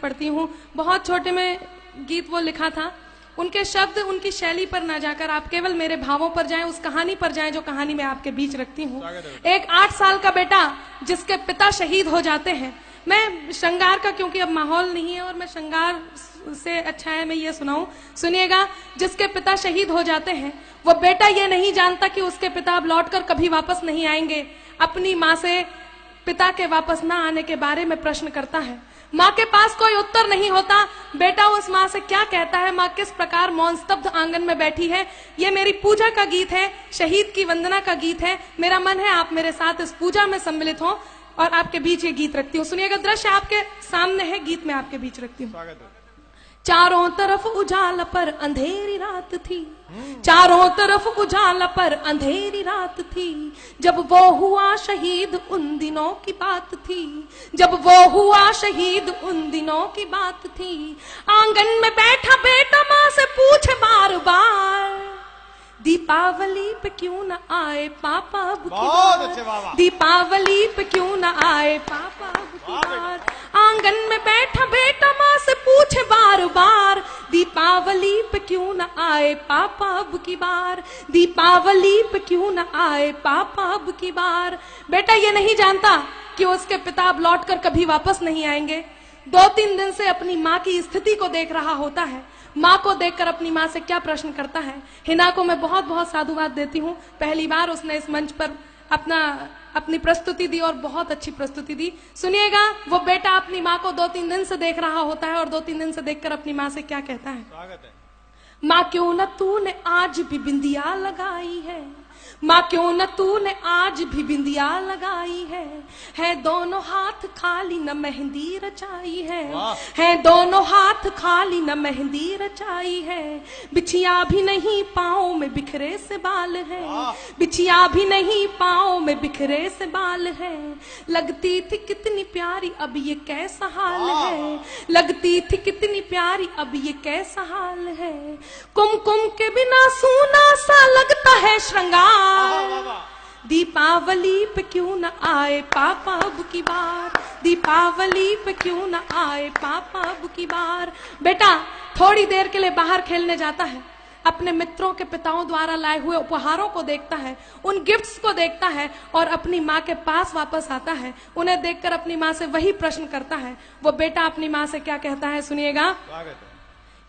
पढ़ती हूँ। बहुत छोटे में गीत वो लिखा था, उनके शब्द उनकी शैली पर ना जाकर आप केवल मेरे भावों पर जाएं, उस कहानी पर जाएं जो कहानी मैं आपके बीच रखती हूँ। एक 8 साल का बेटा जिसके पिता शहीद हो जाते हैं। मैं श्रृंगार का, क्योंकि अब माहौल नहीं है और मैं श्रृंगार से अच्छा है मैं ये सुनाऊं, सुनिएगा। जिसके पिता शहीद हो जाते हैं वो बेटा ये नहीं जानता कि उसके पिता अब लौटकर कभी वापस नहीं आएंगे। अपनी माँ से पिता के वापस ना आने के बारे में प्रश्न करता है। माँ के पास कोई उत्तर नहीं होता। बेटा उस माँ से क्या कहता है, माँ किस प्रकार मौन स्तब्ध आंगन में बैठी है। ये मेरी पूजा का गीत है, शहीद की वंदना का गीत है। मेरा मन है आप मेरे साथ इस पूजा में सम्मिलित हो और आपके बीच ये गीत रखती हूँ। सुनिएगा, दृश्य आपके सामने है, गीत में आपके बीच रखती हूँ। चारों तरफ उजाला पर अंधेरी रात थी, चारों तरफ उजाला पर अंधेरी रात थी। जब वो हुआ शहीद उन दिनों की बात थी, जब वो हुआ शहीद उन दिनों की बात थी। आंगन में बैठा बेटा माँ से पूछे बार बार, दीपावली पे क्यों न आए पापा अब की बार, दीपावली पे क्यों न आए पापा अब की बार। आंगन में बैठा बेटा माँ से पूछे बार बार, दीपावली पे क्यों न आए पापा अब की बार, दीपावली पे क्यों न आए पापा अब की बार। बेटा ये नहीं जानता कि उसके पिता अब लौटकर कभी वापस नहीं आएंगे। 2-3 दिन से अपनी माँ की स्थिति को देख रहा होता है। माँ को देखकर अपनी माँ से क्या प्रश्न करता है। हिना को मैं बहुत बहुत साधुवाद देती हूँ। पहली बार उसने इस मंच पर अपनी प्रस्तुति दी और बहुत अच्छी प्रस्तुति दी। सुनिएगा, वो बेटा अपनी माँ को 2-3 दिन से देख रहा होता है और 2-3 दिन से देखकर अपनी माँ से क्या कहता है। स्वागत है। माँ क्यों न तूने आज भी बिंदिया लगाई है, माँ क्यों न तूने आज भी बिंदिया लगाई है दोनों हाथ खाली न मेहंदी रचाई है दोनों हाथ खाली न मेहंदी रचाई है। बिछिया भी नहीं पाँव में बिखरे से बाल है, बिछिया भी नहीं पाँव में बिखरे से बाल है। लगती थी कितनी प्यारी अब ये कैसा हाल है, लगती थी कितनी प्यारी अब ये कैसा हाल है। कुमकुम के बिना सूना सा लगता है श्रृंगार, दीपावली पे क्यों न आए पापा अब की बार, दीपावली पे क्यों न आए पापा अब की बार। बेटा थोड़ी देर के लिए बाहर खेलने जाता है, अपने मित्रों के पिताओं द्वारा लाए हुए उपहारों को देखता है, उन गिफ्ट्स को देखता है और अपनी माँ के पास वापस आता है। उन्हें देखकर अपनी माँ से वही प्रश्न करता है। वो बेटा अपनी माँ से क्या कहता है, सुनिएगा।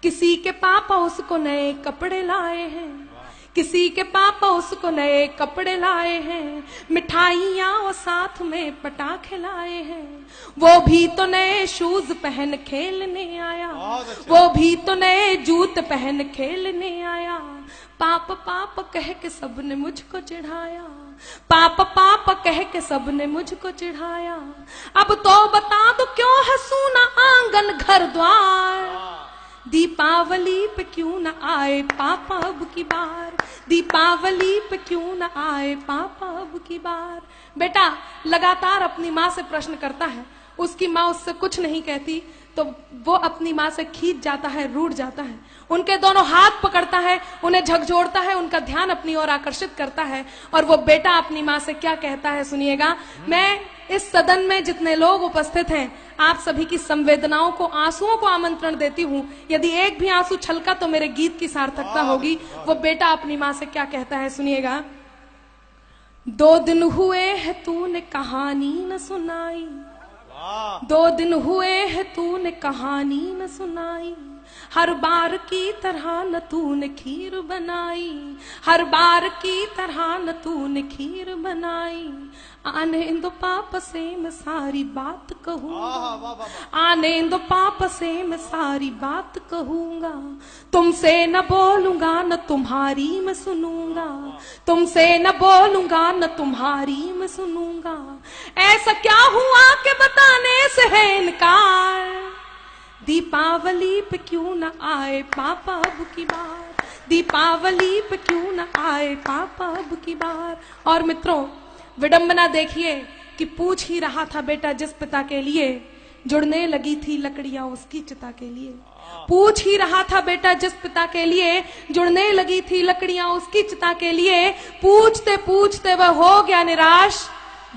किसी के पापा उसको नए कपड़े लाए हैं, किसी के पापा उसको नए कपड़े लाए हैं, मिठाइयाँ और साथ में पटाखे लाए हैं। वो भी तो नए शूज पहन खेलने आया, वो भी तो नए जूते पहन खेलने आया। पापा पापा कह के सबने मुझको चिढ़ाया, पापा पापा कह के सबने मुझको चिढ़ाया। अब तो बता दो क्यों है सूना आंगन घर द्वार, दीपावली पे क्यों न आए पापा अब की बार, दीपावली पे क्यों न आए पापा अब की बार। बेटा लगातार अपनी माँ से प्रश्न करता है। उसकी माँ उससे कुछ नहीं कहती तो वो अपनी माँ से खींच जाता है, रूठ जाता है। उनके दोनों हाथ पकड़ता है, उन्हें झकझोरता है, उनका ध्यान अपनी ओर आकर्षित करता है। और वो बेटा अपनी माँ से क्या कहता है, सुनिएगा। मैं इस सदन में जितने लोग उपस्थित हैं, आप सभी की संवेदनाओं को, आंसुओं को आमंत्रण देती हूँ। यदि एक भी आंसू छलका तो मेरे गीत की सार्थकता होगी। वो बेटा अपनी माँ से क्या कहता है, सुनिएगा। 2 दिन हुए है तूने कहानी न सुनाई, 2 दिन हुए है तूने कहानी न सुनाई। हर बार की तरह न तूने खीर बनाई, हर बार की तरह न तूने खीर बनाई। आने दो पापा से मैं सारी बात कहूँगा, आने दो पापा से मैं सारी बात कहूँगा। तुमसे न बोलूंगा न तुम्हारी मैं सुनूंगा, तुमसे न बोलूंगा न तुम्हारी मैं सुनूंगा। ऐसा क्या हुआ कि बताने से है इनकार, दीपावली पे क्यों न आए पापा अब की बार, दीपावली पे क्यों न आए पापा अब की बार। और मित्रों विडंबना देखिए कि पूछ ही रहा था बेटा जिस पिता के लिए, जुड़ने लगी थी लकड़ियां उसकी चिता के लिए। पूछ ही रहा था बेटा जिस पिता के लिए, जुड़ने लगी थी लकड़ियां उसकी चिता के लिए। पूछते पूछते वह हो गया निराश,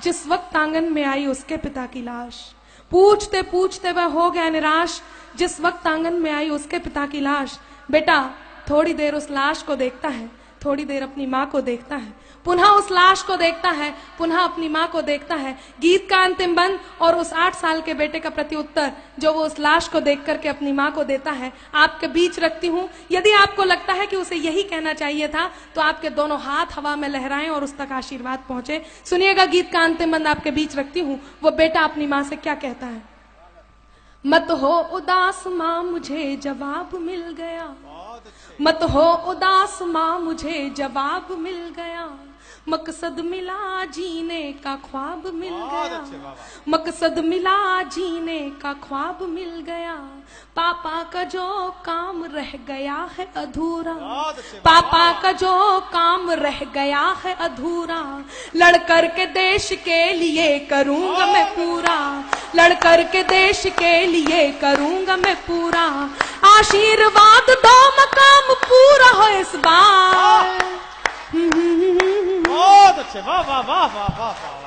जिस वक्त आंगन में आई उसके पिता की लाश। पूछते पूछते वह हो गया निराश। जिस वक्त आंगन में आई उसके पिता की लाश। बेटा थोड़ी देर उस लाश को देखता है, थोड़ी देर अपनी माँ को देखता है, पुनः उस लाश को देखता है, पुनः अपनी माँ को देखता है। गीत का अंतिम बंद और उस 8 साल के बेटे का प्रत्युत्तर जो वो उस लाश को देख करके अपनी माँ को देता है, आपके बीच रखती हूँ। यदि आपको लगता है कि उसे यही कहना चाहिए था तो आपके दोनों हाथ हवा में लहराएं और उस तक आशीर्वाद पहुंचे। सुनिएगा गीत का अंतिम बंद आपके बीच रखती हूँ। वो बेटा अपनी माँ से क्या कहता है। मत हो उदास माँ मुझे जवाब मिल गया, मत हो उदास माँ मुझे जवाब मिल गया, मकसद मिला जीने का ख्वाब मिल गया, मकसद मिला जीने का ख्वाब मिल गया। पापा का जो काम रह गया है अधूरा, पापा का जो काम रह गया है अधूरा, लड़ कर के देश के लिए करूंगा मैं पूरा, लड़ कर के देश के लिए करूंगा मैं पूरा। आशीर्वाद दो मकाम पूरा हो इस बार। बहुत अच्छे, वाह वाह वाह वाह वाह।